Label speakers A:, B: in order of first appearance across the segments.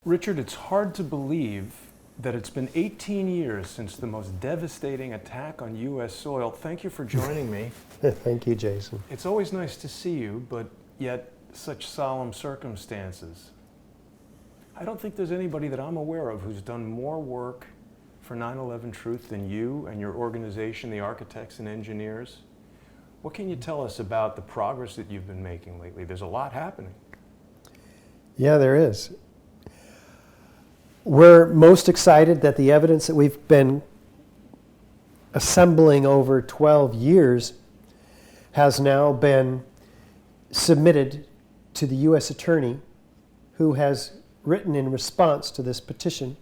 A: Richard, it's hard to believe that it's been 18 years since the most devastating attack on U.S. soil. Thank you for joining me.
B: Thank you, Jason.
A: It's always nice to see you, but yet such solemn circumstances. I don't think there's anybody that I'm aware of who's done more work for 9/11 Truth than you and your organization, the Architects and Engineers. What can you tell us about the progress that you've been making lately? There's a lot happening.
B: Yeah, there is. We're most excited that the evidence that we've been assembling over 12 years has now been submitted to the U.S. Attorney, who has written in response to this petition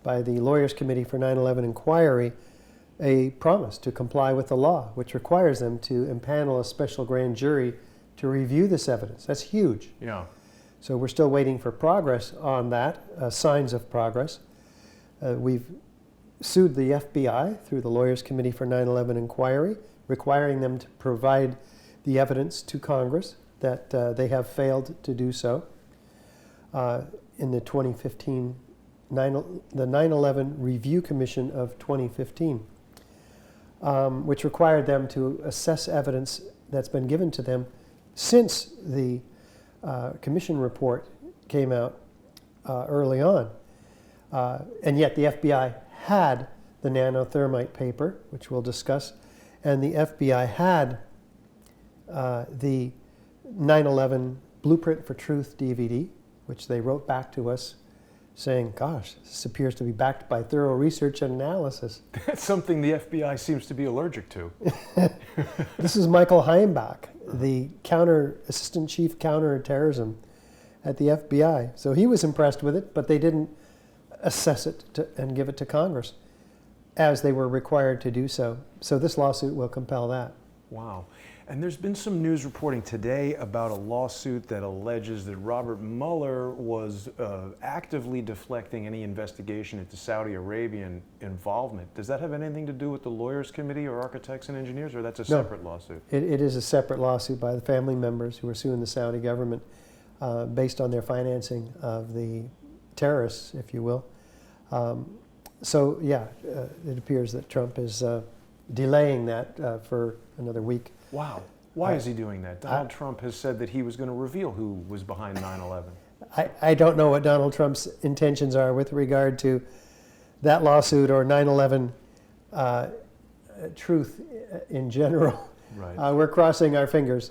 B: by the Lawyers Committee for 9/11 Inquiry a promise to comply with the law, which requires them to impanel a special grand jury to review this evidence. That's huge.
A: Yeah.
B: So we're still waiting for progress on that, signs of progress. We've sued the FBI through the Lawyers Committee for 9/11 Inquiry, requiring them to provide the evidence to Congress that they have failed to do so. In the 2015, the 9/11 Review Commission of 2015, which required them to assess evidence that's been given to them since the commission report came out early on. And yet the FBI had the nanothermite paper, which we'll discuss, and the FBI had the 9/11 Blueprint for Truth DVD, which they wrote back to us saying, gosh, this appears to be backed by thorough research and analysis.
A: That's something the FBI seems to be allergic to.
B: This is Michael Heimbach, the Assistant Chief Counterterrorism at the FBI. So he was impressed with it, but they didn't assess it and give it to Congress, as they were required to do so. So this lawsuit will compel that.
A: Wow. And there's been some news reporting today about a lawsuit that alleges that Robert Mueller was actively deflecting any investigation into Saudi Arabian involvement. Does that have anything to do with the Lawyers Committee or Architects and Engineers, or that's a separate lawsuit?
B: It is a separate lawsuit by the family members who are suing the Saudi government based on their financing of the terrorists, if you will. So yeah, it appears that Trump is delaying that for another week.
A: Wow. Why is he doing that? Donald Trump has said that he was going to reveal who was behind 9/11.
B: I don't know what Donald Trump's intentions are with regard to that lawsuit or 9/11 truth in general.
A: Right.
B: We're crossing our fingers.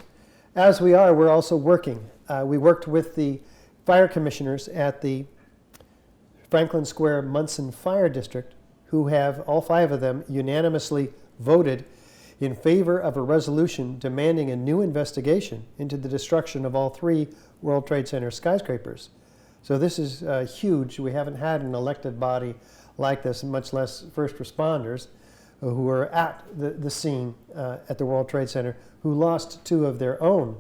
B: As we are, we're also working. We worked with the fire commissioners at the Franklin Square Munson Fire District, who have, all 5 of them, unanimously voted in favor of a resolution demanding a new investigation into the destruction of all 3 World Trade Center skyscrapers. So this is huge. We haven't had an elected body like this, much less first responders who were at the scene at the World Trade Center, who lost 2 of their own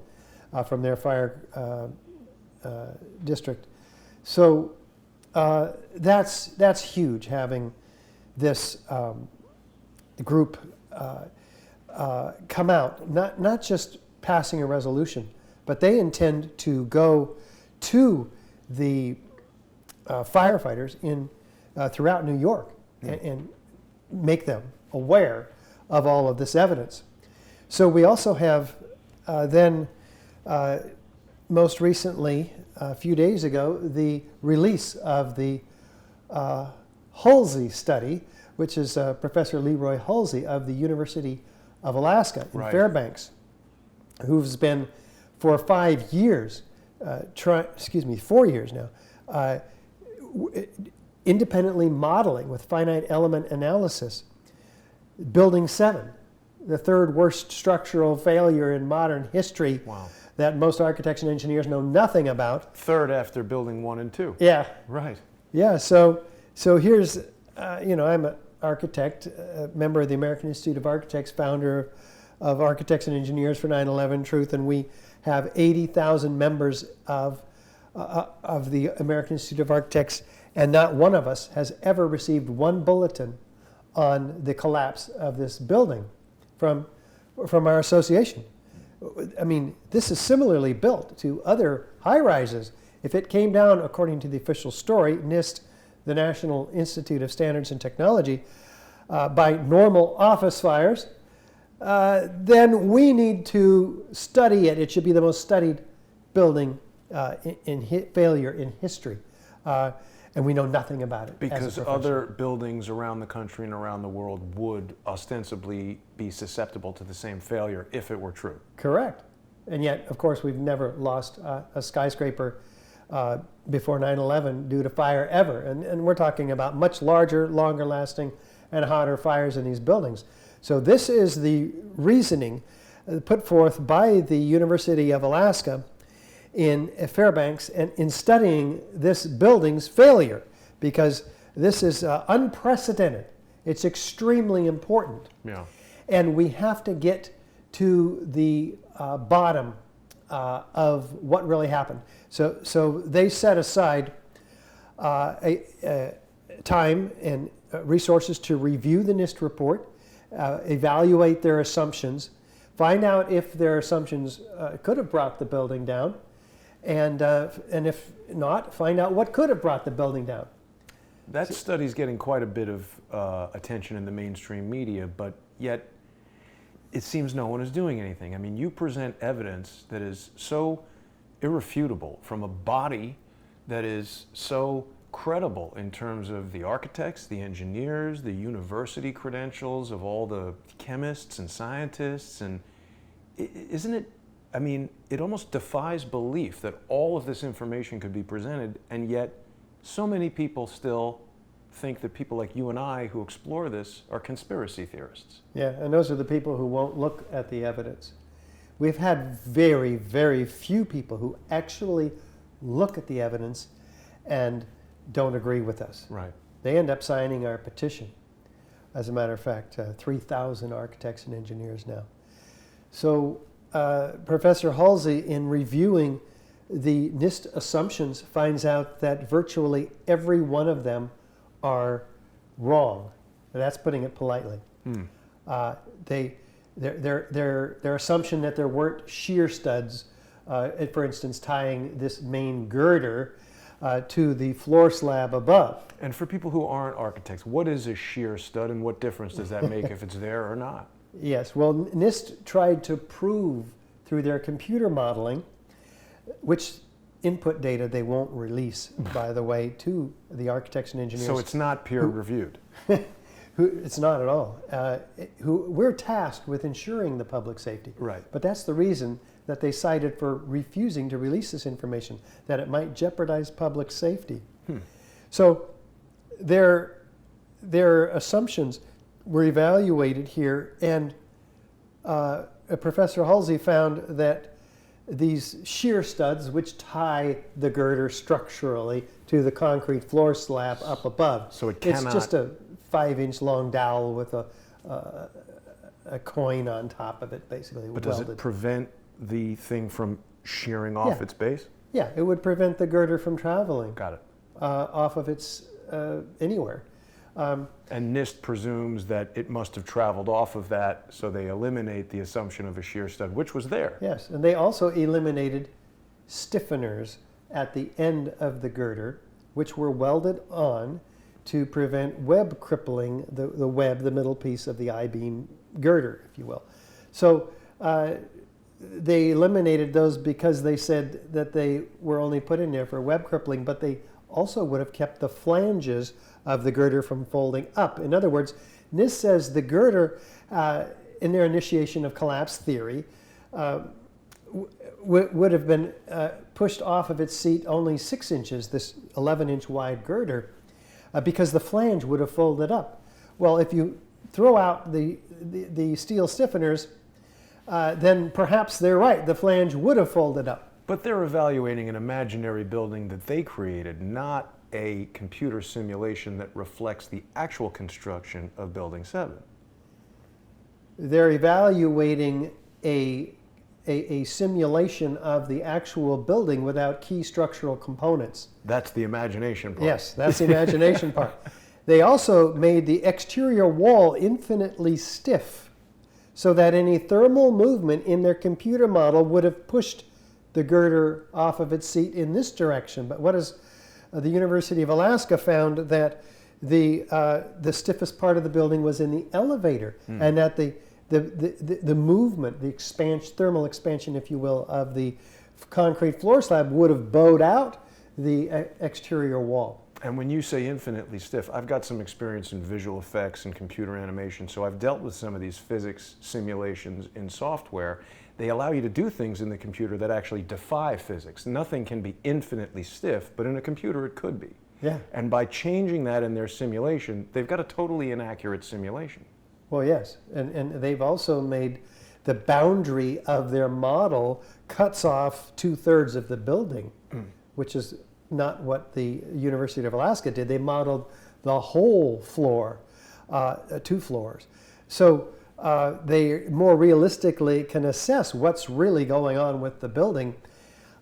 B: from their fire district. So that's huge, having this group come out, not just passing a resolution, but they intend to go to the firefighters throughout New York and make them aware of all of this evidence. So we also have most recently, a few days ago, the release of the Halsey study, which is Professor Leroy Halsey of the University of Alaska in Fairbanks, who's been for 5 years, 4 years now, independently modeling with finite element analysis Building 7, the 3rd worst structural failure in modern history.
A: Wow. That
B: most architects and engineers know nothing about.
A: 3rd after Building 1 and 2.
B: Yeah.
A: Right.
B: Yeah, so here's, I'm an architect, a member of the American Institute of Architects, founder of Architects and Engineers for 9/11 Truth, and we have 80,000 members of the American Institute of Architects, and not one of us has ever received one bulletin on the collapse of this building from our association. I mean, this is similarly built to other high-rises If it came down, according to the official story, NIST, the National Institute of Standards and Technology, by normal office fires, then we need to study it. It should be the most studied building failure in history. And we know nothing about it.
A: Because other buildings around the country and around the world would ostensibly be susceptible to the same failure if it were true.
B: Correct. And yet, of course, we've never lost a skyscraper before 9/11 due to fire ever. And we're talking about much larger, longer lasting, and hotter fires in these buildings. So this is the reasoning put forth by the University of Alaska in Fairbanks and in studying this building's failure, because this is unprecedented. It's extremely important.
A: Yeah.
B: And we have to get to the bottom of what really happened. So they set aside time and resources to review the NIST report, evaluate their assumptions, find out if their assumptions could have brought the building down, and if not, find out what could have brought the building down.
A: That study's getting quite a bit of attention in the mainstream media, but yet it seems no one is doing anything. I mean, you present evidence that is so irrefutable from a body that is so credible in terms of the architects, the engineers, the university credentials of all the chemists and scientists, and isn't it, I mean, it almost defies belief that all of this information could be presented, and yet so many people still think that people like you and I who explore this are conspiracy theorists.
B: Yeah, and those are the people who won't look at the evidence. We've had very, very few people who actually look at the evidence and don't agree with us.
A: Right.
B: They end up signing our petition. As a matter of fact, 3,000 architects and engineers now. So Professor Halsey, in reviewing the NIST assumptions, finds out that virtually every one of them are wrong. And that's putting it politely. Their assumption that there weren't shear studs, for instance, tying this main girder to the floor slab above.
A: And for people who aren't architects, what is a shear stud and what difference does that make if it's there or not?
B: Yes, well, NIST tried to prove through their computer modeling, which input data they won't release, by the way, to the architects and engineers.
A: So it's not peer-reviewed?
B: It's not at all. We're tasked with ensuring the public safety.
A: Right.
B: But that's the reason that they cited for refusing to release this information, that it might jeopardize public safety. So their assumptions were evaluated here, and Professor Halsey found that these shear studs, which tie the girder structurally to the concrete floor slab up above.
A: So it cannot...
B: It's just a 5-inch long dowel with a coin on top of it, basically.
A: But does
B: welded.
A: it prevent the thing from shearing off its base?
B: Yeah, it would prevent the girder from traveling.
A: Got it.
B: Off of its anywhere.
A: And NIST presumes that it must have traveled off of that, so they eliminate the assumption of a shear stud, which was there.
B: Yes, and they also eliminated stiffeners at the end of the girder, which were welded on to prevent web crippling the web, the middle piece of the I-beam girder, if you will. So they eliminated those because they said that they were only put in there for web crippling, but they also would have kept the flanges of the girder from folding up. In other words, NIST says the girder, in their initiation of collapse theory, would have been pushed off of its seat only 6 inches, this 11-inch wide girder, because the flange would have folded up. Well, if you throw out the steel stiffeners, then perhaps they're right, the flange would have folded up.
A: But they're evaluating an imaginary building that they created, not a computer simulation that reflects the actual construction of Building 7.
B: They're evaluating a simulation of the actual building without key structural components.
A: That's the imagination part.
B: Yes, that's the imagination part. They also made the exterior wall infinitely stiff so that any thermal movement in their computer model would have pushed the girder off of its seat in this direction. But what is the University of Alaska found that the stiffest part of the building was in the elevator, and that the movement, the thermal expansion, if you will, of the concrete floor slab would have bowed out the exterior wall.
A: And when you say infinitely stiff, I've got some experience in visual effects and computer animation, so I've dealt with some of these physics simulations in software. They allow you to do things in the computer that actually defy physics. Nothing can be infinitely stiff, but in a computer it could be.
B: Yeah.
A: And by changing that in their simulation, they've got a totally inaccurate simulation.
B: Well, yes, and they've also made the boundary of their model cuts off 2/3 of the building, which is not what the University of Alaska did. They modeled the whole floor, 2 floors. So they more realistically can assess what's really going on with the building.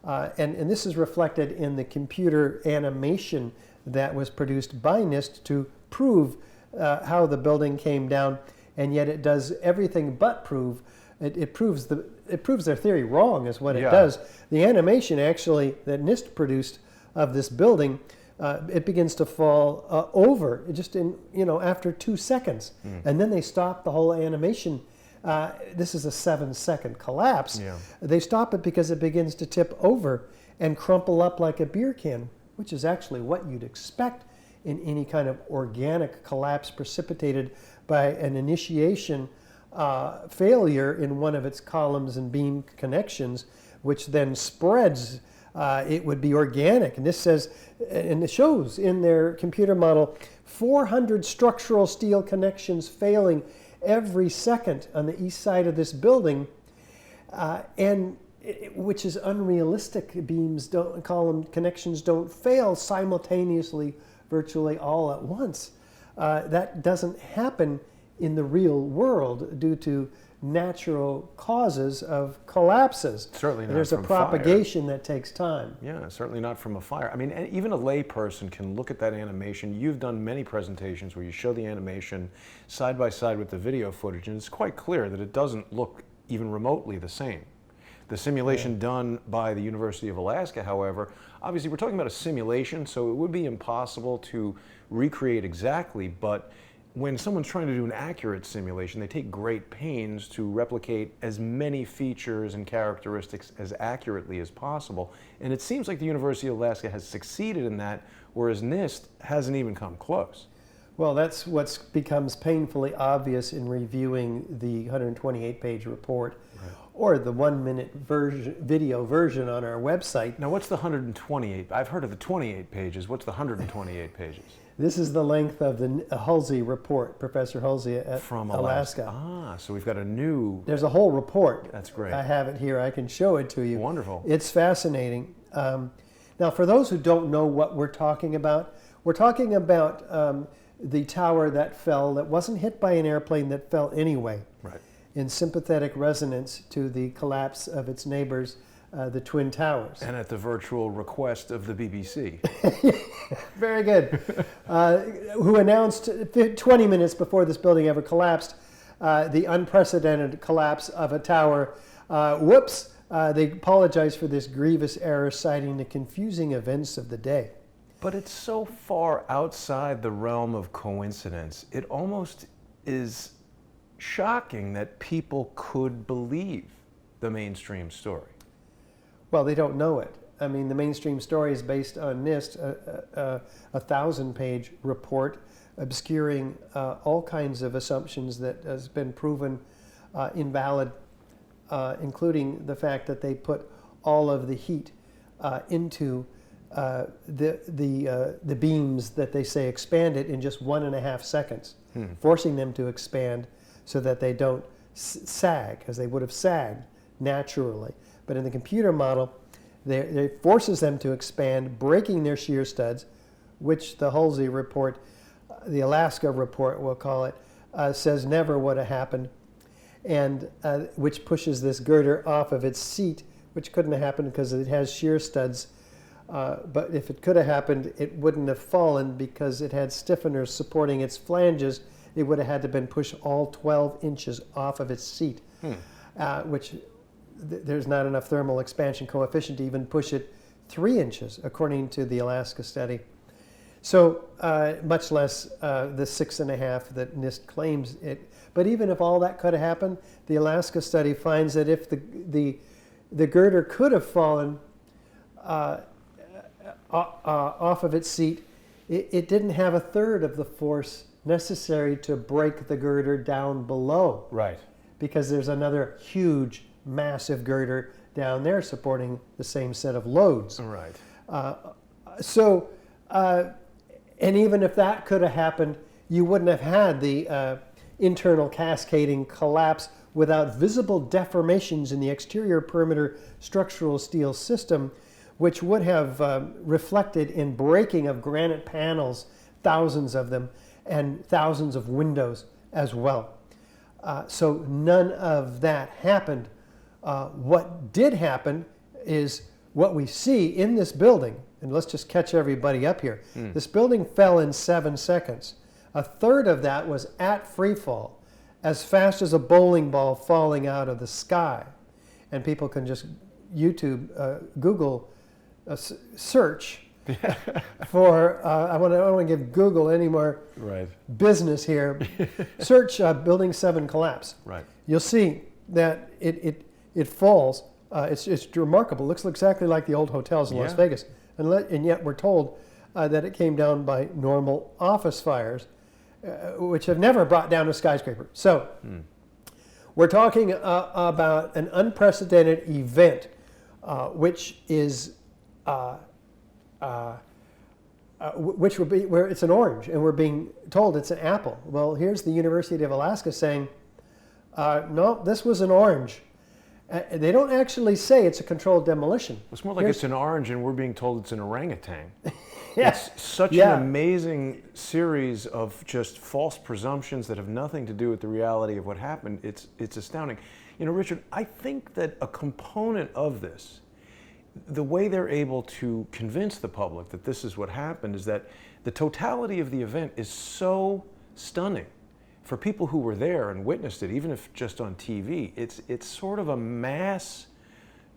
B: And this is reflected in the computer animation that was produced by NIST to prove how the building came down, and yet it does everything but prove. It proves their theory wrong is what it does. The animation actually that NIST produced of this building, it begins to fall over just in after 2 seconds, and then they stop the whole animation. This is a 7-second collapse.
A: Yeah.
B: They stop it because it begins to tip over and crumple up like a beer can, which is actually what you'd expect in any kind of organic collapse precipitated by an initiation failure in one of its columns and beam connections, which then spreads. It would be organic. And this says, and it shows in their computer model, 400 structural steel connections failing every second on the east side of this building, which is unrealistic. Column connections don't fail simultaneously, virtually all at once. That doesn't happen in the real world due to natural causes of collapses.
A: Certainly not.
B: There's a propagation that takes time.
A: Yeah, certainly not from a fire. I mean, even a lay person can look at that animation. You've done many presentations where you show the animation side by side with the video footage, and it's quite clear that it doesn't look even remotely the same. The simulation done by the University of Alaska, however, obviously we're talking about a simulation, so it would be impossible to recreate exactly, but when someone's trying to do an accurate simulation, they take great pains to replicate as many features and characteristics as accurately as possible. And it seems like the University of Alaska has succeeded in that, whereas NIST hasn't even come close.
B: Well, that's what becomes painfully obvious in reviewing the 128-page report, or the 1-minute video version on our website.
A: Now, what's the 128? I've heard of the 28 pages. What's the 128 pages?
B: This is the length of the Halsey report, Professor Halsey at Alaska.
A: Ah, so we've got a new...
B: There's a whole report.
A: That's great.
B: I have it here. I can show it to you.
A: Wonderful.
B: It's fascinating. Now, for those who don't know what we're talking about the tower that fell, that wasn't hit by an airplane, that fell anyway.
A: Right.
B: In sympathetic resonance to the collapse of its neighbors, the Twin Towers.
A: And at the virtual request of the BBC.
B: Very good. Who announced 20 minutes before this building ever collapsed the unprecedented collapse of a tower. They apologized for this grievous error, citing the confusing events of the day.
A: But it's so far outside the realm of coincidence. It almost is shocking that people could believe the mainstream story.
B: Well, they don't know it. I mean, the mainstream story is based on NIST, a 1,000-page report obscuring all kinds of assumptions that has been proven invalid, including the fact that they put all of the heat into the beams that they say expanded in just 1.5 seconds, forcing them to expand so that they don't sag, as they would have sagged naturally. But in the computer model, it forces them to expand, breaking their shear studs, which the Halsey report, the Alaska report, we'll call it, says never would have happened, and which pushes this girder off of its seat, which couldn't have happened because it has shear studs. But if it could have happened, it wouldn't have fallen because it had stiffeners supporting its flanges. It would have had to been pushed all 12 inches off of its seat, which there's not enough thermal expansion coefficient to even push it 3 inches, according to the Alaska study. So much less the 6.5 that NIST claims it. But even if all that could have happened, the Alaska study finds that if the girder could have fallen off of its seat, it didn't have 1/3 of the force necessary to break the girder down below.
A: Right.
B: Because there's another huge, massive girder down there supporting the same set of loads.
A: Right.
B: And even if that could have happened, you wouldn't have had the internal cascading collapse without visible deformations in the exterior perimeter structural steel system, which would have reflected in breaking of granite panels, thousands of them, and thousands of windows as well. So none of that happened. What did happen is what we see in this building, and let's just catch everybody up here. This building fell in 7 seconds. 1/3 of that was at free fall, as fast as a bowling ball falling out of the sky. And people can just YouTube, Google, search for, I don't want to give Google any more business here. Search building 7 collapse.
A: Right.
B: You'll see that it falls. It's remarkable. It looks exactly like the old hotels in Las Vegas. And yet we're told that it came down by normal office fires, which have never brought down a skyscraper. So we're talking about an unprecedented event, which is which would be where it's an orange, and we're being told it's an apple. Well, here's the University of Alaska saying, no, this was an orange. They don't actually say it's a controlled demolition.
A: It's more like it's an orange and we're being told it's an orangutan.
B: Yes.
A: It's such an amazing series of just false presumptions that have nothing to do with the reality of what happened. It's astounding. You know, Richard, I think that a component of this, the way they're able to convince the public that this is what happened, is that the totality of the event is so stunning. For people who were there and witnessed it, even if just on TV, it's sort of a mass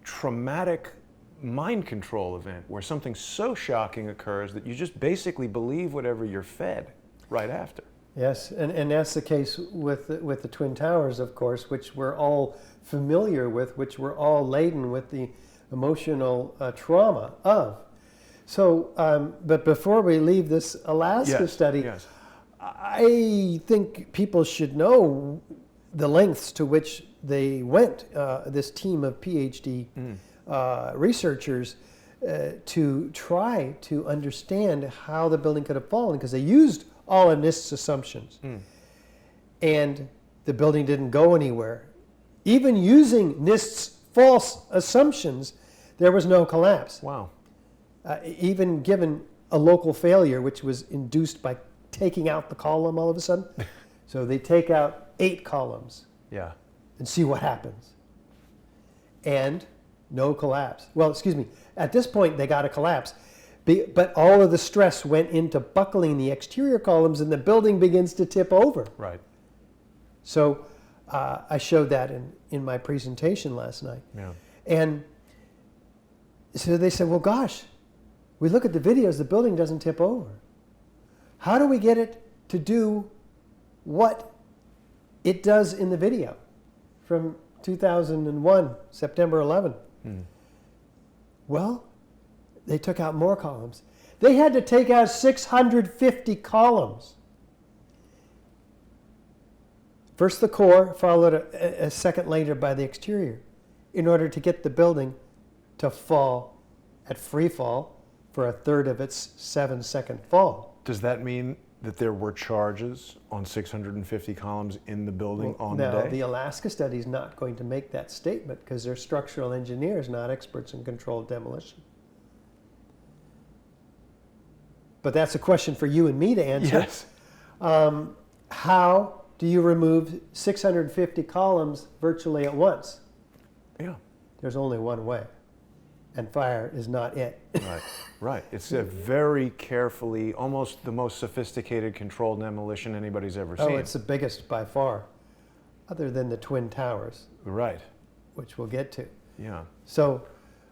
A: traumatic mind control event where something so shocking occurs that you just basically believe whatever you're fed right after.
B: Yes, and that's the case with the Twin Towers, of course, which we're all familiar with, which we're all laden with the emotional trauma of. So, but before we leave this Alaska study, I think people should know the lengths to which they went, this team of PhD researchers, to try to understand how the building could have fallen, because they used all of NIST's assumptions. And the building didn't go anywhere. Even using NIST's false assumptions, there was no collapse.
A: Wow.
B: Even given a local failure, which was induced by taking out the column all of a sudden. So they take out 8 columns and see what happens. And no collapse. Well, excuse me, at this point they got a collapse. But all of the stress went into buckling the exterior columns and the building begins to tip over.
A: Right.
B: So I showed that in my presentation last night.
A: Yeah.
B: And so they said, well, gosh, we look at the videos, the building doesn't tip over. How do we get it to do what it does in the video from 2001, September 11? Well, they took out more columns. They had to take out 650 columns. First the core, followed a second later by the exterior, in order to get the building to fall at free fall for 1/3 of its 7-second fall.
A: Does that mean that there were charges on 650 columns in the building on the
B: Now,
A: day?
B: the Alaska study is not going to make that statement because they're structural engineers, not experts in controlled demolition. But that's a question for you and me to answer.
A: Yes.
B: How do you remove 650 columns virtually at once?
A: Yeah.
B: There's only one way, and fire is not it.
A: Right, right. It's a very carefully, almost the most sophisticated controlled demolition anybody's ever seen.
B: Oh, it's the biggest by far, other than the Twin Towers.
A: Right.
B: Which we'll get to.
A: Yeah.
B: So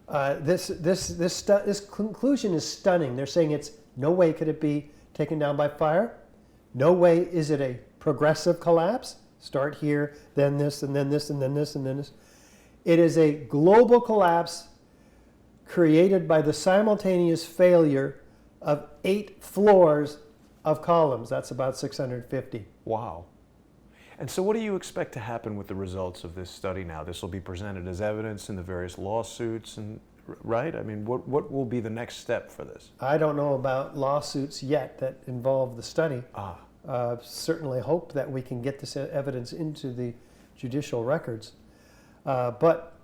B: this conclusion is stunning. They're saying it's no way could it be taken down by fire. No way is it a progressive collapse. Start here, then this, and then this, and then this, and then this. It is a global collapse created by the simultaneous failure of 8 floors of columns. That's about 650.
A: Wow. And so what do you expect to happen with the results of this study now? This will be presented as evidence in the various lawsuits, and right? I mean, what will be the next step for this?
B: I don't know about lawsuits yet that involve the study. Certainly hope that we can get this evidence into the judicial records. But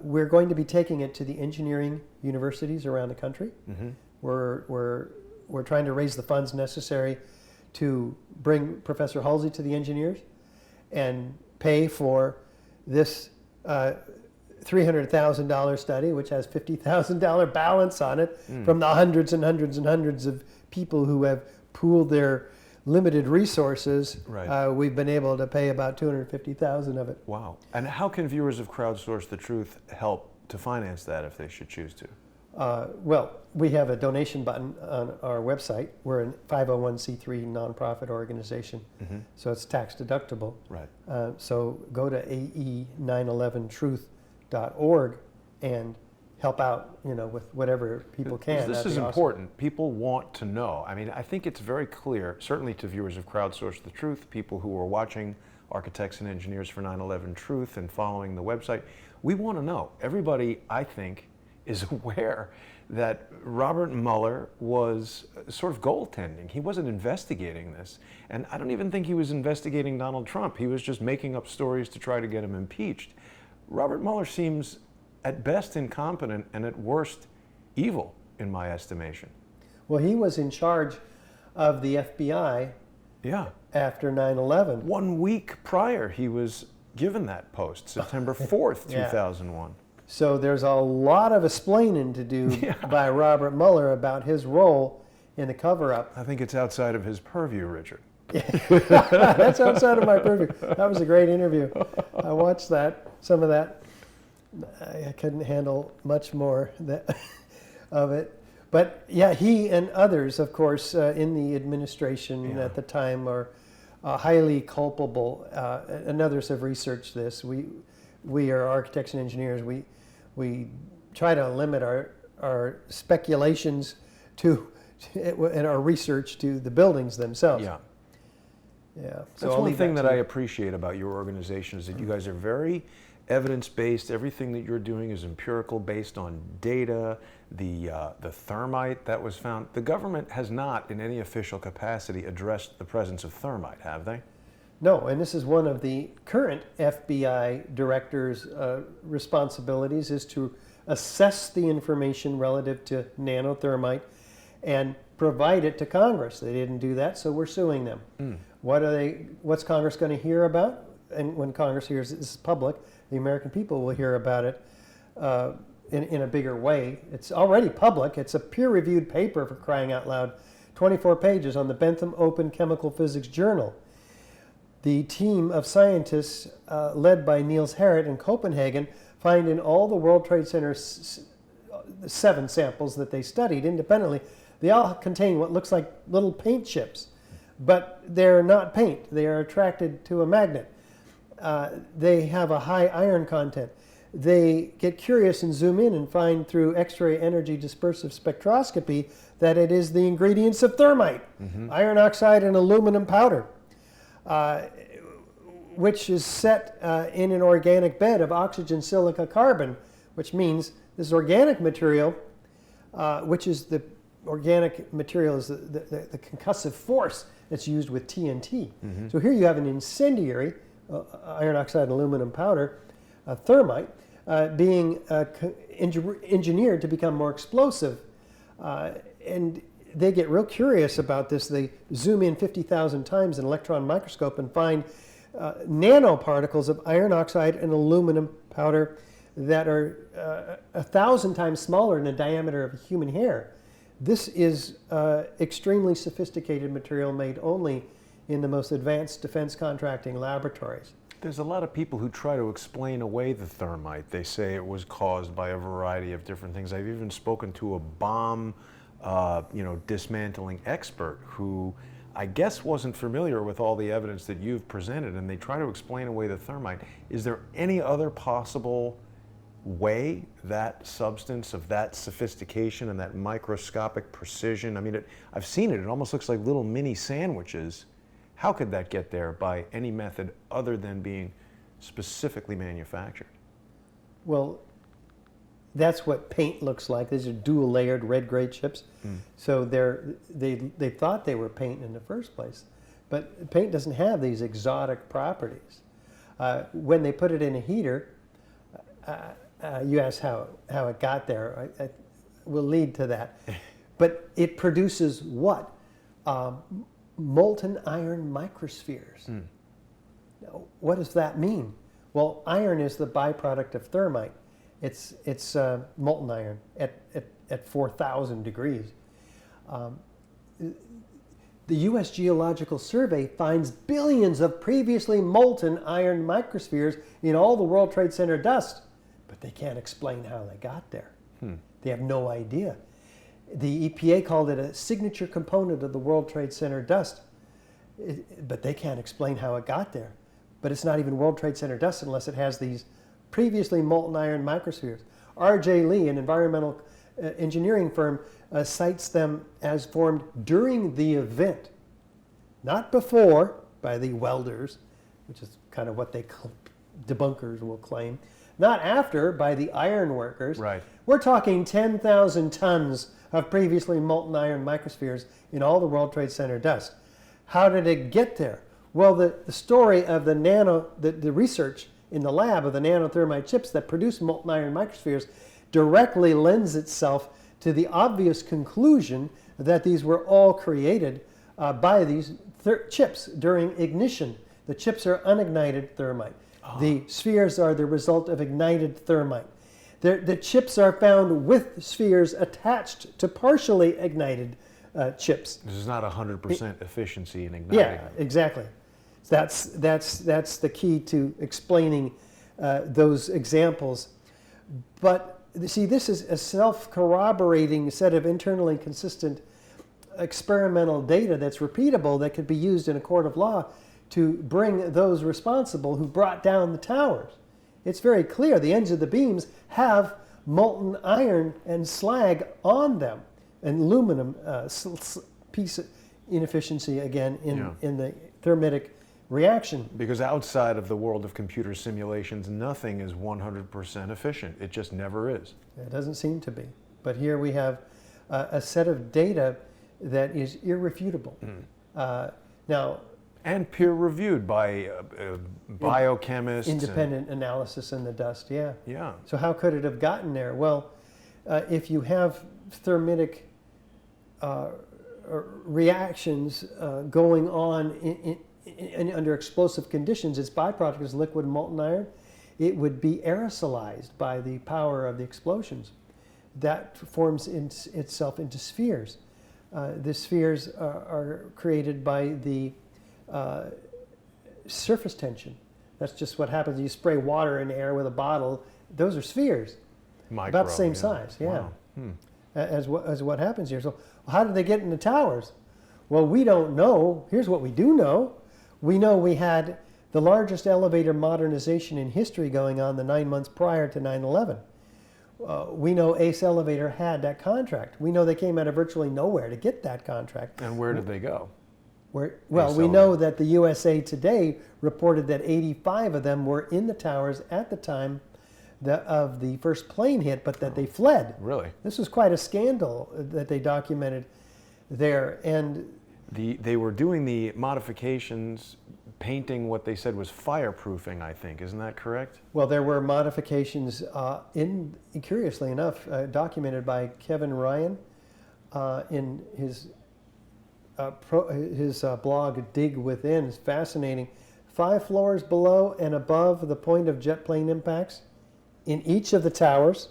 B: we're going to be taking it to the engineering universities around the country. Mm-hmm. We're trying to raise the funds necessary to bring Professor Halsey to the engineers and pay for this $300,000 study, which has $50,000 balance on it from the hundreds and hundreds and hundreds of people who have pooled their limited resources.
A: Right.
B: We've been able to pay about $250,000 of it.
A: Wow. And how can viewers of Crowdsource the Truth help to finance that if they should choose to?
B: Well, we have a donation button on our website. We're a 501c3 nonprofit organization, so it's tax deductible.
A: Right.
B: So go to ae911truth.org and help out, with whatever people can.
A: This
B: That'd
A: is
B: be awesome.
A: important. People want to know. I mean, I think it's very clear, certainly to viewers of Crowdsource the Truth, people who are watching Architects and Engineers for 9/11 Truth and following the website. We want to know. Everybody, I think, is aware that Robert Mueller was sort of goaltending. He wasn't investigating this. And I don't even think he was investigating Donald Trump. He was just making up stories to try to get him impeached. Robert Mueller seems at best incompetent and at worst evil, in my estimation.
B: Well, he was in charge of the FBI after 9/11.
A: 1 week prior, he was given that post, September 4th, 2001.
B: So there's a lot of explaining to do by Robert Mueller about his role in the cover-up.
A: I think it's outside of his purview, Richard.
B: That's outside of my purview. That was a great interview. I watched some of that. I couldn't handle much more of it. But yeah, he and others, of course, in the administration at the time are highly culpable. And others have researched this. We are architects and engineers. We try to limit our speculations and our research to the buildings themselves.
A: Yeah.
B: Yeah.
A: So that's one thing that I appreciate about your organization is that you guys are very evidence-based. Everything that you're doing is empirical, based on data. The thermite that was found. The government has not, in any official capacity, addressed the presence of thermite, have they?
B: No, and this is one of the current FBI director's responsibilities, is to assess the information relative to nanothermite and provide it to Congress. They didn't do that, so we're suing them. What's Congress going to hear about? And when Congress hears this is public, the American people will hear about it in a bigger way. It's already public. It's a peer-reviewed paper, for crying out loud, 24 pages on the Bentham Open Chemical Physics Journal. The team of scientists led by Niels Harrit in Copenhagen find in all the World Trade Center 7 samples that they studied independently, they all contain what looks like little paint chips, but they're not paint. They are attracted to a magnet. They have a high iron content. They get curious and zoom in and find through X-ray energy dispersive spectroscopy that it is the ingredients of thermite, iron oxide and aluminum powder. Which is set in an organic bed of oxygen, silica, carbon, which means this organic material, which is the organic material is the concussive force that's used with TNT. So here you have an incendiary, iron oxide and aluminum powder, thermite, being engineered to become more explosive. And they get real curious about this. They zoom in 50,000 times in an electron microscope and find nanoparticles of iron oxide and aluminum powder that are 1,000 times smaller than the diameter of a human hair. This is extremely sophisticated material made only in the most advanced defense contracting laboratories.
A: There's a lot of people who try to explain away the thermite. They say it was caused by a variety of different things. I've even spoken to a bomb, dismantling expert who I guess wasn't familiar with all the evidence that you've presented, and they try to explain away the thermite. Is there any other possible way that substance of that sophistication and that microscopic precision? I mean, I've seen it. It almost looks like little mini sandwiches. How could that get there by any method other than being specifically manufactured?
B: Well, that's what paint looks like. These are dual layered red-gray chips. So they thought they were paint in the first place. But paint doesn't have these exotic properties. When they put it in a heater, you asked how it got there. I will lead to that. But it produces what? Molten iron microspheres. Now, what does that mean? Well, iron is the byproduct of thermite. It's molten iron at 4,000 degrees. The U.S. Geological Survey finds billions of previously molten iron microspheres in all the World Trade Center dust, but they can't explain how they got there. They have no idea. The EPA called it a signature component of the World Trade Center dust, but they can't explain how it got there. But it's not even World Trade Center dust unless it has these previously molten iron microspheres. R.J. Lee, an environmental engineering firm, cites them as formed during the event, not before by the welders, which is kind of what debunkers will claim, not after by the iron workers.
A: Right.
B: We're talking 10,000 tons of previously molten iron microspheres in all the World Trade Center dust. How did it get there? Well, the story of the research in the lab of the nanothermite chips that produce molten iron microspheres directly lends itself to the obvious conclusion that these were all created by these chips during ignition. The chips are unignited thermite. The spheres are the result of ignited thermite. The chips are found with spheres attached to partially ignited chips.
A: This is not 100% efficiency in igniting.
B: Yeah, exactly. That's the key to explaining those examples. But see, this is a self-corroborating set of internally consistent experimental data that's repeatable that could be used in a court of law to bring those responsible who brought down the towers. It's very clear the ends of the beams have molten iron and slag on them, and aluminum piece of inefficiency again in the thermitic reaction.
A: Because outside of the world of computer simulations, nothing is 100% efficient. It just never is.
B: It doesn't seem to be. But here we have a set of data that is irrefutable. Now,
A: and peer-reviewed by biochemists.
B: Independent analysis in the dust, yeah.
A: Yeah.
B: So how could it have gotten there? Well, if you have thermitic reactions going on under explosive conditions, its byproduct is liquid molten iron, it would be aerosolized by the power of the explosions. That forms itself into spheres. The spheres are created by the surface tension. That's just what happens. You spray water in the air with a bottle. Those are spheres, about the same size. Yeah, wow. As what happens here. So how did they get in the towers? Well, we don't know. Here's what we do know. We know we had the largest elevator modernization in history going on the 9 months prior to 9/11. We know Ace Elevator had that contract. We know they came out of virtually nowhere to get that contract.
A: And where did they go?
B: Well, we know that the USA Today reported that 85 of them were in the towers at the time of the first plane hit, but that they fled.
A: Really?
B: This was quite a scandal that they documented there. And
A: they were doing the modifications, painting what they said was fireproofing, I think. Isn't that correct?
B: Well, there were modifications, curiously enough, documented by Kevin Ryan in his blog Dig Within. Is fascinating. 5 floors below and above the point of jet plane impacts in each of the towers,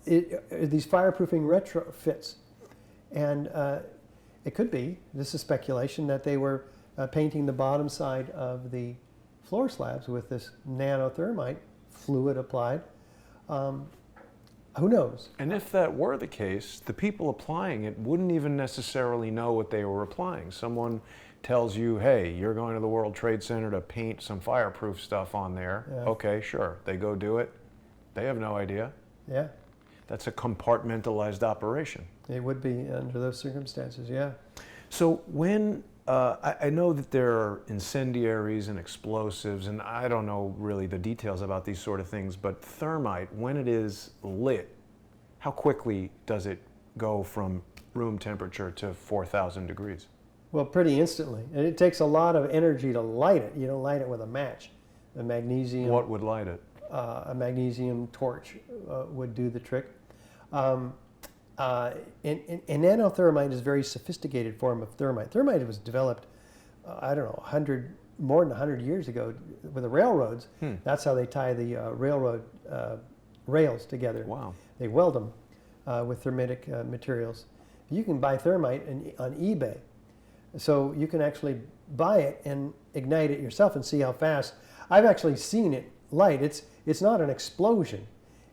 B: these fireproofing retrofits. And it could be, this is speculation, that they were painting the bottom side of the floor slabs with this nanothermite fluid applied. Who knows?
A: And if that were the case, the people applying it wouldn't even necessarily know what they were applying. Someone tells you, hey, you're going to the World Trade Center to paint some fireproof stuff on there.
B: Yeah.
A: Okay, sure. They go do it. They have no idea.
B: Yeah,
A: That's a compartmentalized operation.
B: it would be under those circumstances, yeah.
A: So when, I know that there are incendiaries and explosives, and I don't know really the details about these sort of things, but thermite, when it is lit, how quickly does it go from room temperature to 4,000 degrees?
B: Well, pretty instantly. And it takes a lot of energy to light it. You don't light it with a match. A magnesium,
A: What would light it?
B: a magnesium torch would do the trick. And nanothermite is a very sophisticated form of thermite. Thermite was developed, I don't know, more than 100 years ago with the railroads. That's how they tie the railroad rails together.
A: Wow.
B: They weld them with thermitic materials. You can buy thermite on eBay. So you can actually buy it and ignite it yourself and see how fast. I've actually seen it light. It's not an explosion.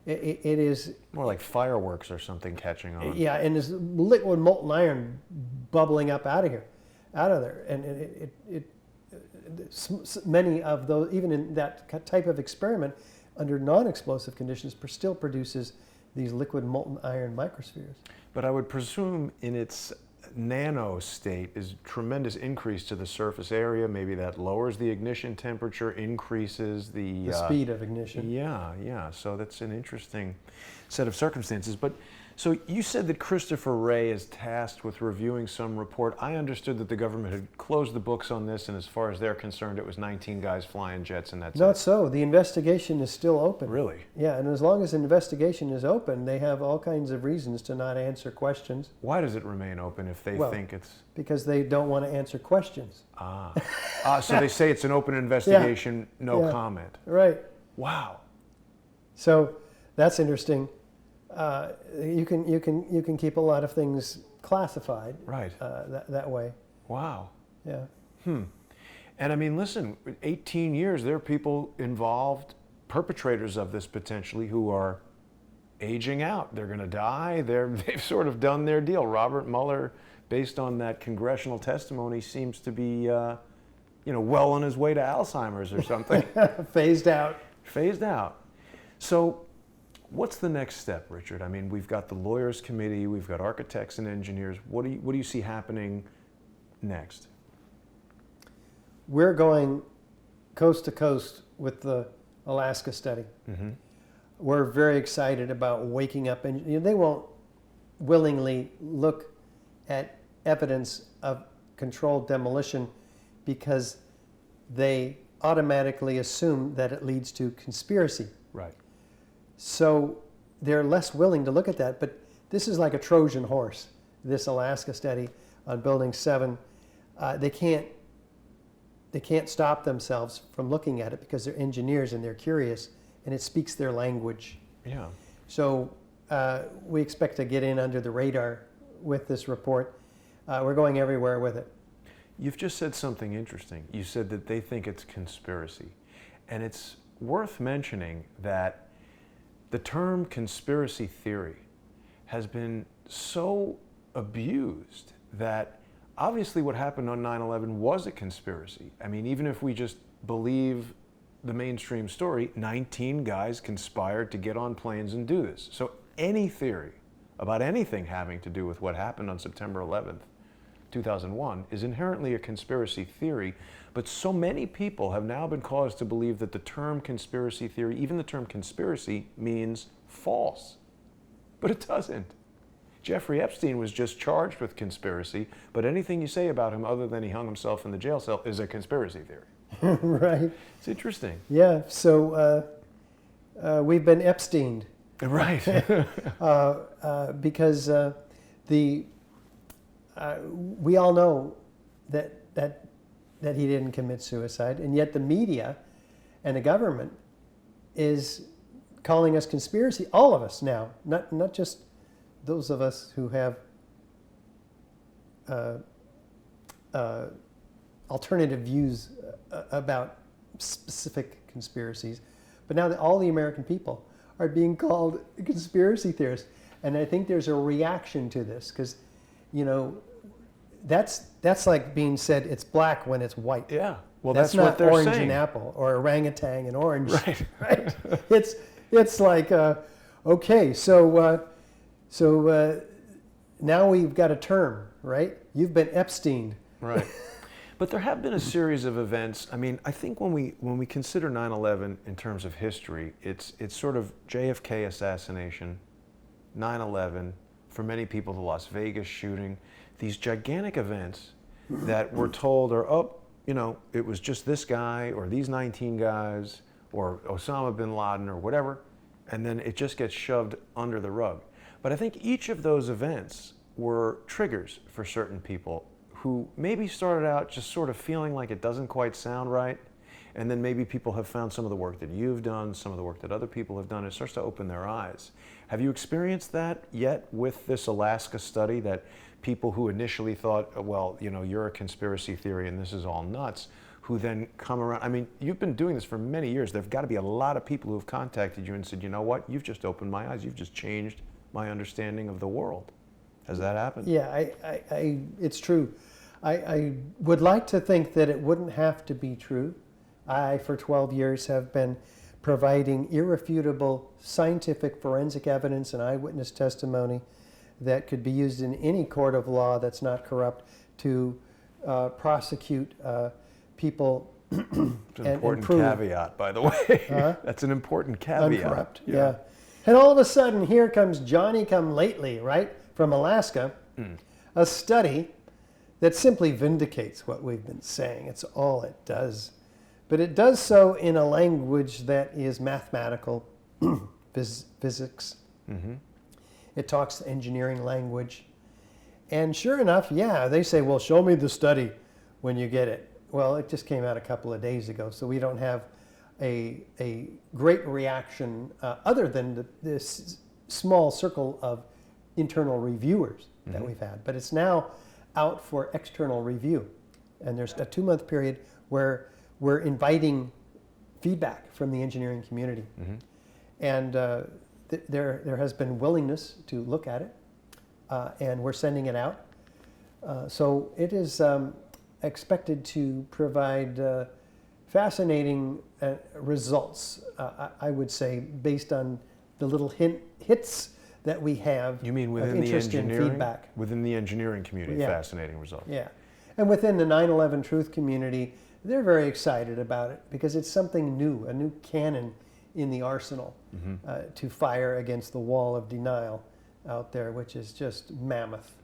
B: It is
A: More like fireworks or something catching on.
B: yeah, and there's liquid molten iron bubbling up out of there, and many of those, even in that type of experiment, under non-explosive conditions, still produces these liquid molten iron microspheres.
A: But I would presume in its nano state is tremendous increase to the surface area. Maybe that lowers the ignition temperature, increases
B: The speed of ignition.
A: Yeah. So that's an interesting set of circumstances. But so you said that Christopher Wray is tasked with reviewing some report. I understood that the government had closed the books on this, and as far as they're concerned, it was 19 guys flying jets, and that's
B: Not
A: it.
B: so. The investigation is still open.
A: Really?
B: Yeah, and as long as the investigation is open, they have all kinds of reasons to not answer questions
A: Why does it remain open if they
B: Well,
A: think it's
B: because they don't want to answer questions.
A: so they say it's an open investigation, no
B: Yeah.
A: comment.
B: Right.
A: Wow.
B: So that's interesting. You can keep a lot of things classified
A: Right.
B: that way.
A: Wow.
B: Yeah.
A: And I mean, listen, 18 years, there are people involved, perpetrators of this potentially, who are aging out. They're going to die. They've sort of done their deal. Robert Mueller, based on that congressional testimony, seems to be, well on his way to Alzheimer's or something.
B: Phased out.
A: Phased out. So what's the next step, Richard? I mean, we've got the lawyers committee, we've got architects and engineers. What do you see happening next?
B: We're going coast to coast with the Alaska study.
A: Mm-hmm.
B: We're very excited about waking up, and they won't willingly look at evidence of controlled demolition because they automatically assume that it leads to conspiracy.
A: Right.
B: So they're less willing to look at that. But this is like a Trojan horse, this Alaska study on Building 7. They can't stop themselves from looking at it because they're engineers and they're curious, and it speaks their language.
A: Yeah.
B: So we expect to get in under the radar with this report. We're going everywhere with it.
A: You've just said something interesting. You said that they think it's conspiracy. And it's worth mentioning that the term conspiracy theory has been so abused that obviously what happened on 9/11 was a conspiracy. I mean, even if we just believe the mainstream story, 19 guys conspired to get on planes and do this. So any theory about anything having to do with what happened on September 11th, 2001 is inherently a conspiracy theory, but so many people have now been caused to believe that the term conspiracy theory, even the term conspiracy, means false. But it doesn't. Jeffrey Epstein was just charged with conspiracy, but anything you say about him other than he hung himself in the jail cell is a conspiracy theory.
B: Right.
A: It's interesting.
B: Yeah. So we've been Epsteined.
A: Right.
B: Because we all know that he didn't commit suicide, and yet the media and the government is calling us conspiracy. All of us now, not just those of us who have alternative views about specific conspiracies. But now that all the American people are being called conspiracy theorists. And I think there's a reaction to this because, you know, that's like being said it's black when it's white.
A: Yeah. Well,
B: that's
A: that's what
B: not
A: they're
B: orange
A: saying.
B: and apple or orangutan and orange.
A: Right.
B: Right. It's like, okay, so now we've got a term, right? You've been Epsteined.
A: Right. But there have been a series of events. I mean, I think when we consider 9/11 in terms of history, it's sort of JFK assassination, 9/11, for many people the Las Vegas shooting, these gigantic events that we're told are, oh, you know, it was just this guy or these 19 guys or Osama bin Laden or whatever, and then it just gets shoved under the rug. But I think each of those events were triggers for certain people who maybe started out just sort of feeling like it doesn't quite sound right, and then maybe people have found some of the work that you've done, some of the work that other people have done, it starts to open their eyes. Have you experienced that yet with this Alaska study, that people who initially thought, well, you know, you're a conspiracy theory and this is all nuts, who then come around? I mean, you've been doing this for many years. There've got to be a lot of people who have contacted you and said, you know what, you've just opened my eyes, you've just changed my understanding of the world. Has that happened?
B: Yeah, it's true. I would like to think that it wouldn't have to be true. I, for 12 years, have been providing irrefutable scientific forensic evidence and eyewitness testimony that could be used in any court of law that's not corrupt to prosecute people.
A: It's an important caveat, by the way. That's an important caveat.
B: Uncorrupt, yeah. And all of a sudden, here comes Johnny come lately, right, from Alaska, a study that simply vindicates what we've been saying. It's all it does. But it does so in a language that is mathematical, physics. Mm-hmm. It talks engineering language. And sure enough, yeah, they say, well, show me the study when you get it. Well, it just came out a couple of days ago, so we don't have a great reaction other than this small circle of internal reviewers that we've had. But it's now out for external review. And there's a 2-month period where we're inviting feedback from the engineering community. Mm-hmm. And there has been willingness to look at it, and we're sending it out. So it is expected to provide fascinating results, I would say, based on the little hits that we have.
A: You mean within the engineering? Feedback. Within the engineering community, yeah. Fascinating results.
B: Yeah. And within the 9/11 truth community, they're very excited about it because it's something new, a new cannon in the arsenal to fire against the wall of denial out there, which is just mammoth.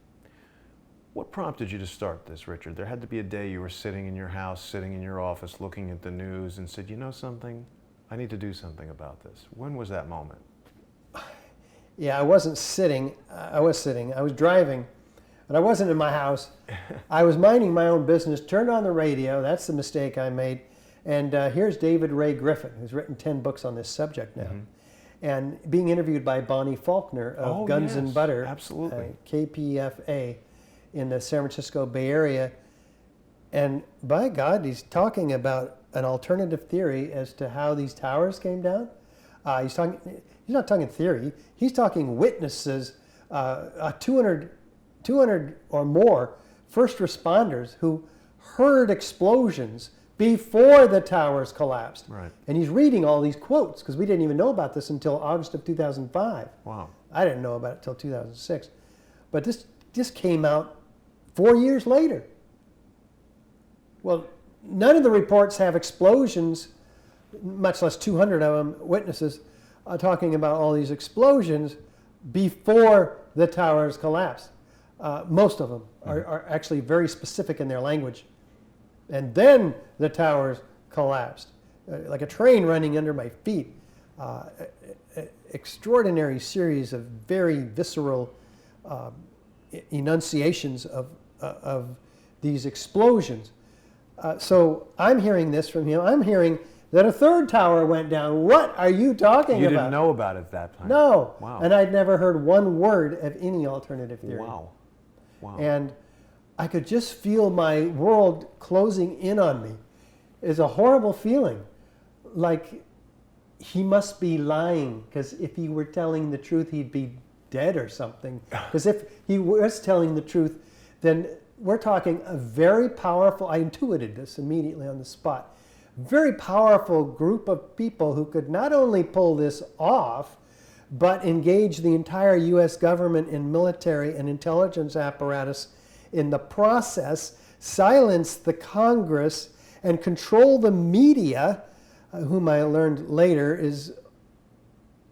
A: What prompted you to start this, Richard? There had to be a day you were sitting in your house, sitting in your office, looking at the news and said, you know something? I need to do something about this. When was that moment?
B: Yeah, I wasn't sitting. I was sitting. I was driving, and I wasn't in my house. I was minding my own business, turned on the radio. That's the mistake I made. And here's David Ray Griffin, who's written 10 books on this subject now. And being interviewed by Bonnie Faulkner of Guns and Butter,
A: absolutely.
B: KPFA in the San Francisco Bay Area. And by God, he's talking about an alternative theory as to how these towers came down. He's not talking theory. He's talking witnesses, 200 or more first responders who heard explosions before the towers collapsed.
A: Right.
B: And he's reading all these quotes because we didn't even know about this until August of 2005.
A: Wow.
B: I didn't know about it until 2006. But this came out 4 years later. Well, none of the reports have explosions, much less 200 of them, witnesses talking about all these explosions before the towers collapsed. Most of them are actually very specific in their language. And then the towers collapsed, like a train running under my feet. Extraordinary series of very visceral enunciations of these explosions. So I'm hearing this from him. I'm hearing that a third tower went down. What are you talking about?
A: You didn't know about it that time?
B: No.
A: Wow.
B: And I'd never heard one word of any alternative theory.
A: Wow. Wow.
B: And I could just feel my world closing in on me. It's a horrible feeling. Like he must be lying, because if he were telling the truth, he'd be dead or something. Because if he was telling the truth, then we're talking a very powerful, I intuited this immediately on the spot, very powerful group of people who could not only pull this off, but engage the entire US government and military and intelligence apparatus in the process, silence the Congress, and control the media, whom I learned later is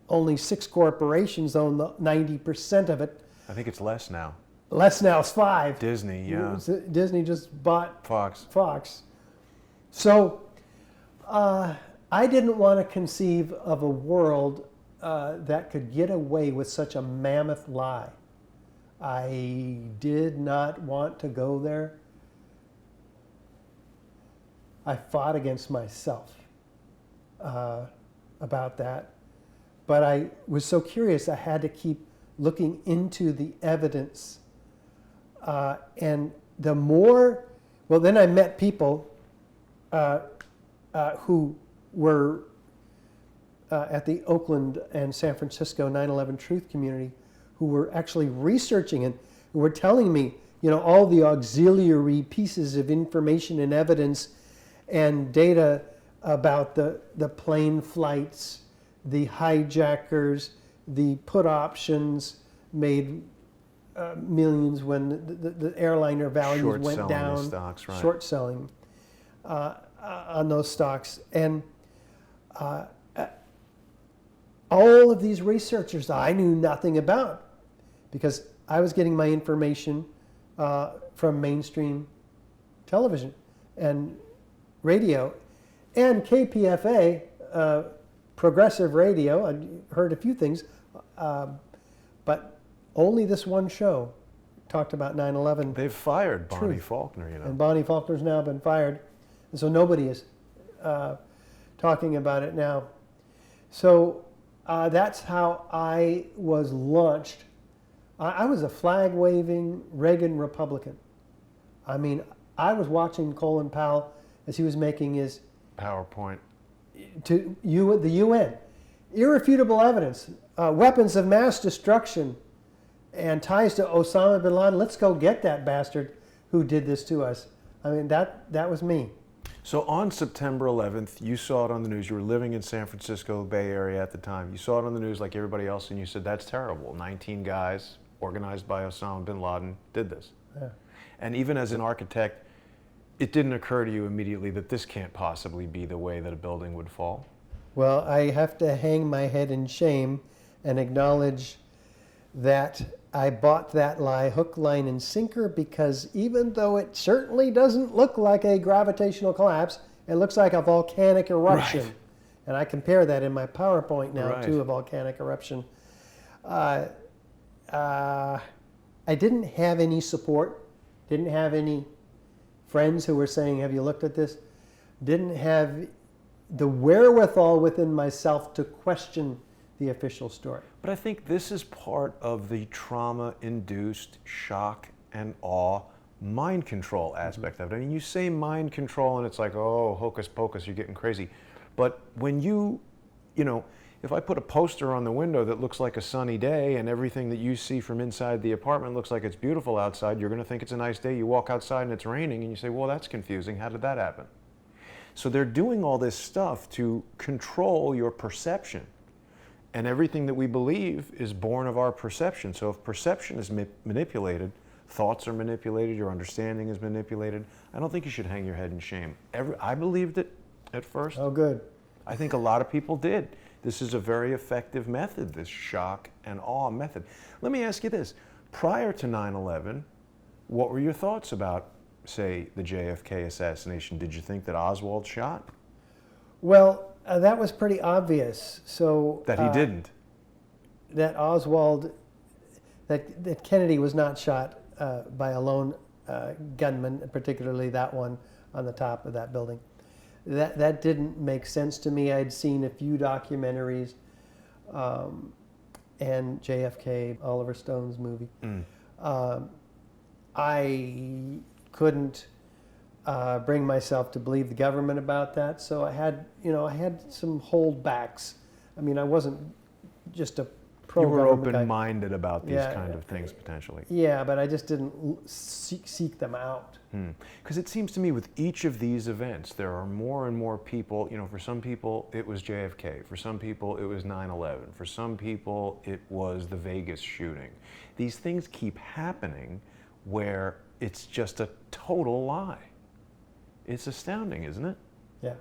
B: only 6 corporations own 90% of it.
A: I think it's less now.
B: Less now, it's 5.
A: Disney, yeah.
B: Disney just bought
A: Fox.
B: So I didn't want to conceive of a world that could get away with such a mammoth lie. I did not want to go there. I fought against myself about that. But I was so curious, I had to keep looking into the evidence. And the more, well, then I met people who were at the Oakland and San Francisco 9/11 Truth Community, who were actually researching and who were telling me, all the auxiliary pieces of information and evidence and data about the plane flights, the hijackers, the put options made millions when the airliner values went down.
A: The stocks, right.
B: Short selling on those stocks. And all of these researchers I knew nothing about, because I was getting my information from mainstream television and radio and KPFA, progressive radio. I heard a few things, but only this one show talked about 9/11.
A: They've fired Bonnie Faulkner,
B: And Bonnie Faulkner's now been fired, and so nobody is talking about it now. So that's how I was launched. I was a flag-waving Reagan Republican. I mean, I was watching Colin Powell as he was making his
A: PowerPoint
B: to the UN. Irrefutable evidence, weapons of mass destruction, and ties to Osama bin Laden. Let's go get that bastard who did this to us. I mean, that was me.
A: So on September 11th, you saw it on the news. You were living in San Francisco Bay Area at the time. You saw it on the news like everybody else, and you said, that's terrible. 19 guys organized by Osama bin Laden did this.
B: Yeah.
A: And even as an architect, it didn't occur to you immediately that this can't possibly be the way that a building would fall?
B: Well, I have to hang my head in shame and acknowledge that I bought that lie hook, line, and sinker, because even though it certainly doesn't look like a gravitational collapse, it looks like a volcanic eruption.
A: Right.
B: And I compare that in my PowerPoint now
A: Right.
B: to a volcanic eruption. I didn't have any support, didn't have any friends who were saying, have you looked at this? Didn't have the wherewithal within myself to question the official story.
A: But I think this is part of the trauma-induced shock and awe mind control aspect of it. I mean, you say mind control and it's like, oh, hocus pocus, you're getting crazy. But when you know, if I put a poster on the window that looks like a sunny day and everything that you see from inside the apartment looks like it's beautiful outside, you're going to think it's a nice day. You walk outside and it's raining and you say, well, that's confusing. How did that happen? So they're doing all this stuff to control your perception. And everything that we believe is born of our perception. So if perception is manipulated, thoughts are manipulated, your understanding is manipulated, I don't think you should hang your head in shame. I believed it at first.
B: Oh, good.
A: I think a lot of people did. This is a very effective method, this shock and awe method. Let me ask you this. Prior to 9/11, what were your thoughts about, say, the JFK assassination? Did you think that Oswald shot?
B: Well, that was pretty obvious. So
A: That he didn't?
B: That Oswald, that Kennedy was not shot by a lone gunman, particularly that one on the top of that building. That didn't make sense to me. I'd seen a few documentaries and JFK, Oliver Stone's movie. I couldn't bring myself to believe the government about that, so I had some holdbacks. I mean, I wasn't just a
A: You were
B: pro-government guy.
A: open-minded about these
B: Yeah,
A: kind of things potentially.
B: Yeah, but I just didn't seek them out.
A: Because it seems to me with each of these events, there are more and more people, for some people it was JFK, for some people it was 9/11, for some people it was the Vegas shooting. These things keep happening where it's just a total lie. It's astounding, isn't it?
B: Yeah.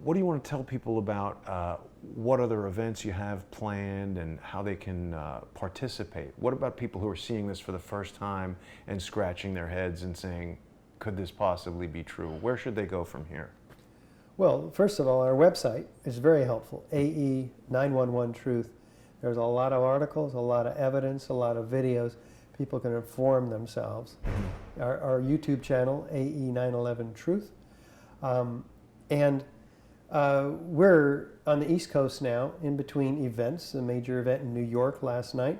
A: What do you want to tell people about what other events you have planned and how they can participate? What about people who are seeing this for the first time and scratching their heads and saying, could this possibly be true? Where should they go from here?
B: Well, first of all, our website is very helpful, AE 911 Truth. There's a lot of articles, a lot of evidence, a lot of videos. People can inform themselves. Our YouTube channel, AE 911 Truth. We're on the East Coast now, in between events, a major event in New York last night,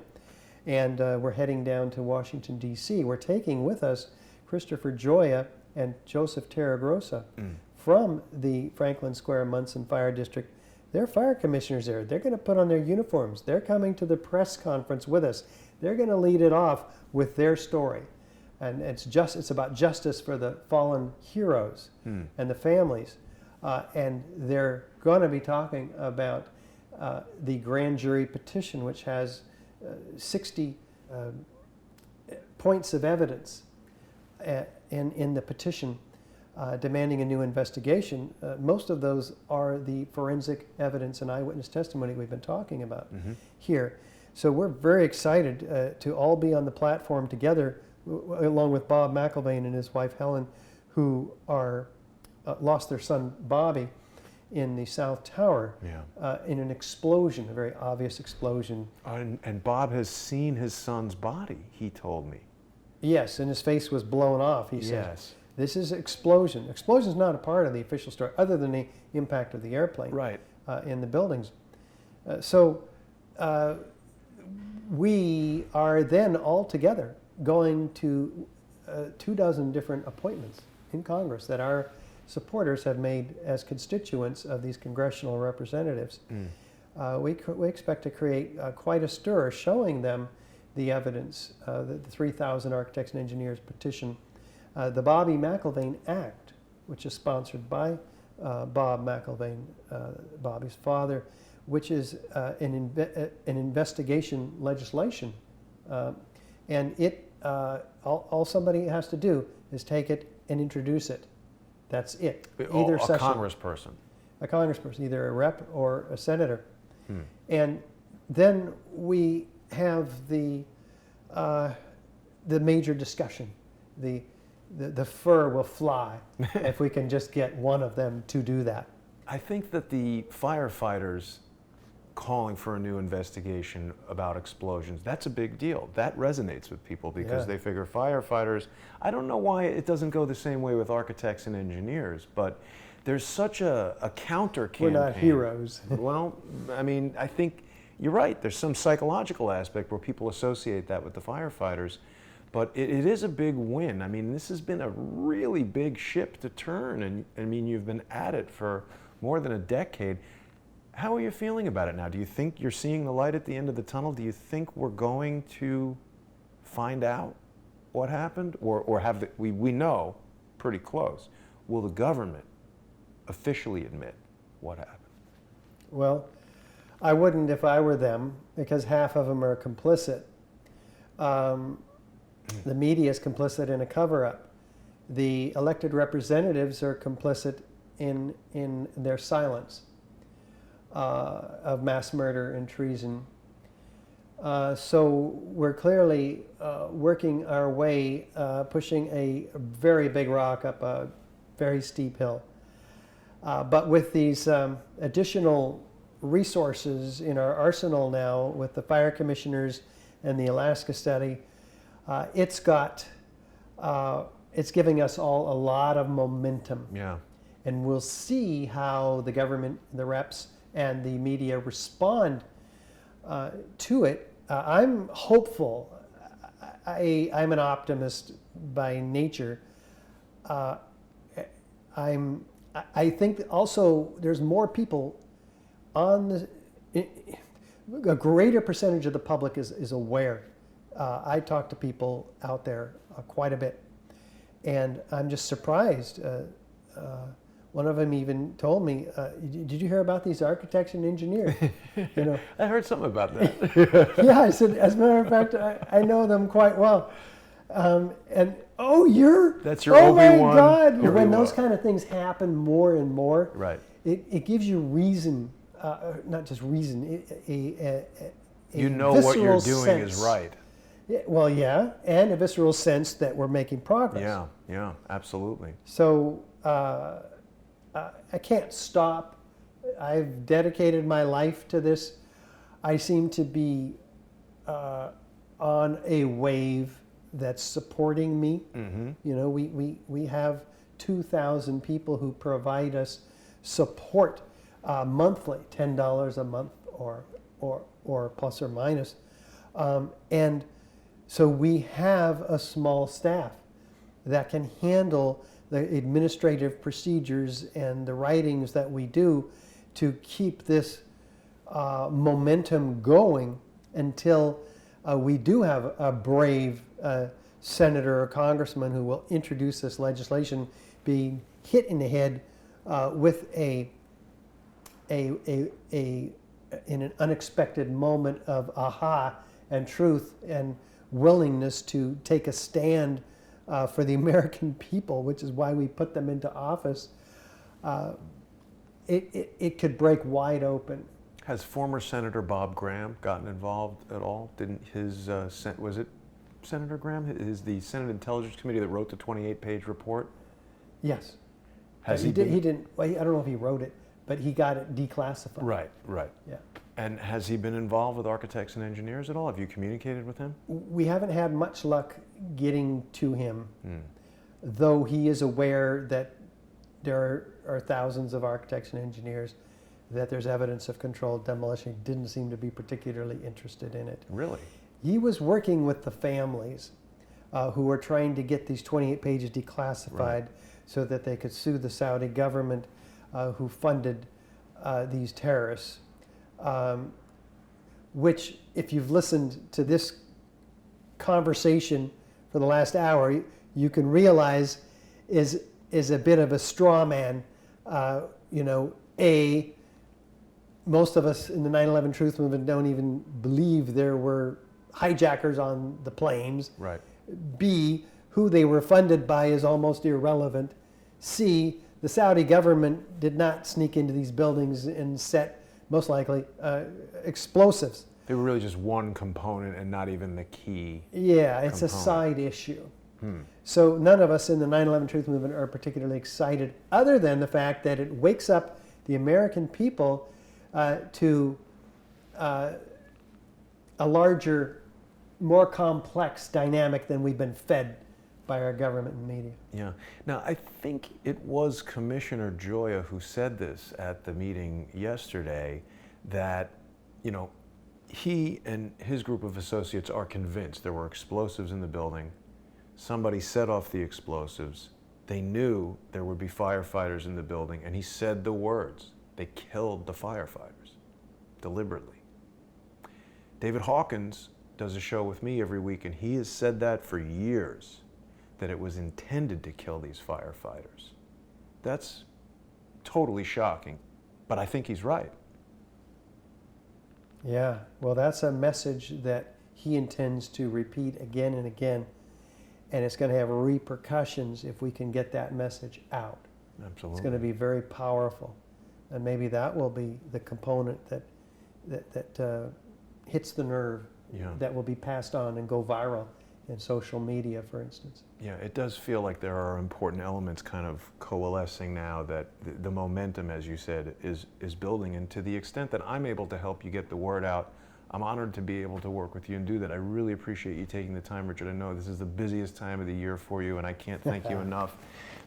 B: and we're heading down to Washington, D.C. We're taking with us Christopher Gioia and Joseph Terragrossa from the Franklin Square Munson Fire District. They're fire commissioners there. They're going to put on their uniforms. They're coming to the press conference with us. They're going to lead it off with their story. And it's about justice for the fallen heroes and the families. And they're going to be talking about the grand jury petition, which has 60 points of evidence in the petition demanding a new investigation. Most of those are the forensic evidence and eyewitness testimony we've been talking about here. So we're very excited to all be on the platform together, along with Bob McIlvaine and his wife Helen, who are lost their son Bobby in the South Tower in an explosion, a very obvious explosion.
A: And Bob has seen his son's body, he told me.
B: Yes, and his face was blown off, he said.
A: Yes.
B: This is explosion. Explosion is not a part of the official story, other than the impact of the airplane in the buildings. We are then all together going to 24 different appointments in Congress that our supporters have made as constituents of these congressional representatives. We expect to create quite a stir showing them the evidence, the 3,000 architects and engineers petition, the Bobby McIlvaine Act, which is sponsored by Bob McIlvaine, Bobby's father, which is an investigation legislation. And all somebody has to do is take it and introduce it. That's it. Either
A: a congressperson.
B: A congressperson, either a rep or a senator. And then we have the major discussion. The fur will fly if we can just get one of them to do that.
A: I think that the firefighters calling for a new investigation about explosions, that's a big deal. That resonates with people because they figure firefighters, I don't know why it doesn't go the same way with architects and engineers, but there's such a counter campaign.
B: We're not heroes.
A: Well, I mean, I think you're right. There's some psychological aspect where people associate that with the firefighters, but it is a big win. I mean, this has been a really big ship to turn, and I mean, you've been at it for more than a decade. How are you feeling about it now? Do you think you're seeing the light at the end of the tunnel? Do you think we're going to find out what happened? Or have we know pretty close. Will the government officially admit what happened?
B: Well, I wouldn't if I were them, because half of them are complicit. The media is complicit in a cover-up. The elected representatives are complicit in their silence of mass murder and treason. So we're clearly working our way, pushing a very big rock up a very steep hill. But with these additional resources in our arsenal now, with the fire commissioners and the Alaska study, it's giving us all a lot of momentum.
A: Yeah.
B: And we'll see how the government, the reps, and the media respond to it. I'm hopeful. I'm an optimist by nature. I think that also there's more people on the, a greater percentage of the public is aware. I talk to people out there quite a bit, and I'm just surprised. One of them even told me, "Did you hear about these architects and engineers?" You know,
A: I heard something about that.
B: yeah, I said, as a matter of fact, I know them quite well. And
A: That's your
B: oh
A: Obi-Wan.
B: my God!
A: Here
B: When
A: you
B: those
A: are.
B: kind of things happen more and more,
A: Right.
B: it gives you reason, not just reason, a
A: You know what you're
B: visceral
A: doing is
B: sense.
A: right.
B: Yeah, well, yeah, and a visceral sense that we're making progress.
A: Yeah, yeah, absolutely.
B: So I can't stop. I've dedicated my life to this. I seem to be on a wave that's supporting me.
A: Mm-hmm.
B: You know, we have 2,000 people who provide us support monthly, $10 a month or plus or minus. And so we have a small staff that can handle the administrative procedures and the writings that we do to keep this momentum going until we do have a brave senator or congressman who will introduce this legislation, being hit in the head with in an unexpected moment of aha and truth and willingness to take a stand for the American people, which is why we put them into office. It could break wide open.
A: Has former Senator Bob Graham gotten involved at all? Didn't his, was it Senator Graham? Is the Senate Intelligence Committee that wrote the 28-page report?
B: Yes.
A: Has
B: he
A: he
B: did.
A: been-
B: He didn't. Well, I don't know if he wrote it, but he got it declassified.
A: Right, right.
B: Yeah.
A: And has he been involved with architects and engineers at all? Have you communicated with him?
B: We haven't had much luck getting to him,
A: Hmm.
B: though he is aware that there are thousands of architects and engineers, that there's evidence of controlled demolition. He didn't seem to be particularly interested in it.
A: Really?
B: He was working with the families who were trying to get these 28 pages declassified
A: Right.
B: so that they could sue the Saudi government who funded these terrorists. Which, if you've listened to this conversation for the last hour, you can realize is a bit of a straw man. Most of us in the 9/11 Truth Movement don't even believe there were hijackers on the planes.
A: Right.
B: B, who they were funded by is almost irrelevant. C, the Saudi government did not sneak into these buildings and set, most likely, explosives.
A: They were really just one component and not even the key.
B: Yeah, it's a
A: Component.
B: side issue. So none of us in the 9/11 Truth Movement are particularly excited, other than the fact that it wakes up the American people to a larger, more complex dynamic than we've been fed by our government and media.
A: Yeah. Now, I think it was Commissioner Joya who said this at the meeting yesterday, that, he and his group of associates are convinced there were explosives in the building. Somebody set off the explosives. They knew there would be firefighters in the building, and he said the words. They killed the firefighters deliberately. David Hawkins does a show with me every week, and he has said that for years, that it was intended to kill these firefighters. That's totally shocking, but I think he's right.
B: Yeah, well, that's a message that he intends to repeat again and again, and it's going to have repercussions if we can get that message out.
A: Absolutely.
B: It's going to be very powerful, and maybe that will be the component that hits the nerve,
A: Yeah.
B: that will be passed on and go viral in social media, for instance.
A: Yeah, it does feel like there are important elements kind of coalescing now, that the momentum, as you said, is building. And to the extent that I'm able to help you get the word out, I'm honored to be able to work with you and do that. I really appreciate you taking the time, Richard. I know this is the busiest time of the year for you, and I can't thank you enough.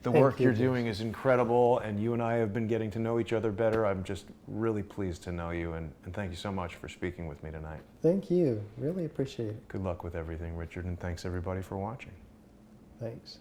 A: The
B: Thank
A: work
B: you,
A: you're
B: Gage.
A: doing is incredible, and you and I have been getting to know each other better. I'm just really pleased to know you, and thank you so much for speaking with me tonight.
B: Thank you. Really appreciate it.
A: Good luck with everything, Richard, and thanks everybody for watching.
B: Thanks.